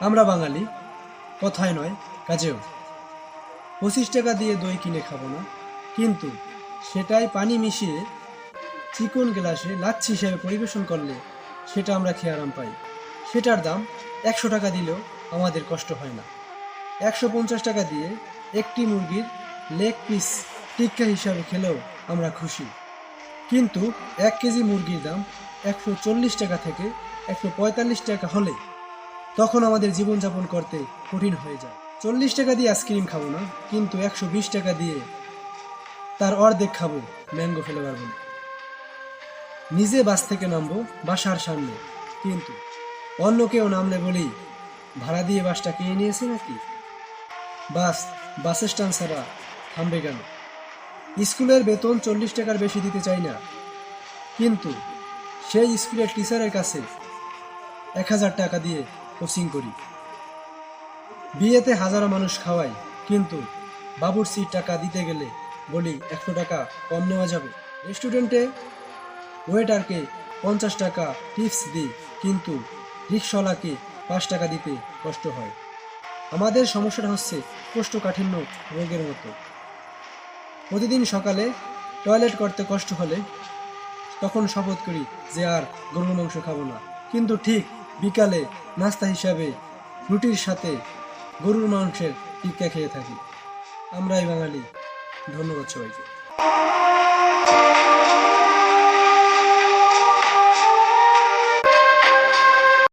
আমরা বাঙালি, কথায় নয় কাজেও। 25 টাকা দিয়ে দই কিনে খাবো না, কিন্তু সেটাই পানি মিশিয়ে চিকন গ্লাসে লাচ্ছি হিসেবে পরিবেশন করলে সেটা আমরা খেয়ে আরাম পাই। সেটার দাম 100 টাকা দিলেও আমাদের কষ্ট হয় না। 150 টাকা দিয়ে একটি মুরগির লেগ পিস টিক্কা হিসাবে খেলেও আমরা খুশি। কিন্তু 1 কেজি মুরগির দাম 140 টাকা থেকে 145 টাকা হলে তখন আমাদের জীবনযাপন করতে কঠিন হয়ে যায়। 40 টাকা দিয়ে আইসক্রিম খাবো না, কিন্তু 120 টাকা দিয়ে তার অর্ধেক খাবো ম্যাঙ্গো ফ্লেভার বলে। নিজে বাস থেকে নামবো বাসার সামনে, কিন্তু অন্য কেউ নামলে বলেই ভাড়া দিয়ে বাসটা কিনে নিয়েছে নাকি? বাস স্ট্যান্ড ছাড়া থামবে কেন? স্কুলের বেতন 40 টাকার বেশি দিতে চাই না, কিন্তু সেই স্কুলের টিচারের কাছে 1000 টাকা দিয়ে কোচিং করি। বিয়েতে হাজারো মানুষ খাওয়াই, কিন্তু বাবুর্চির টাকা দিতে গেলে বলি 100 টাকা কম নেওয়া যাবে। রেস্টুরেন্টে ওয়েটারকে 50 টাকা টিপস দিই, কিন্তু রিক্সাওয়ালাকে 5 টাকা দিতে কষ্ট হয়। আমাদের সমস্যাটা হচ্ছে কোষ্ঠকাঠিন্য রোগের মতো। প্রতিদিন সকালে টয়লেট করতে কষ্ট হলে তখন শপথ করি যে আর গরুর মাংস খাবো না, কিন্তু ঠিক বিকালে নাস্তা হিসাবে রুটির সাথে গরুর মাংসের টিক্কা খেয়ে থাকি। আমরাই বাঙালি। ধন্যবাদ সবাইকে।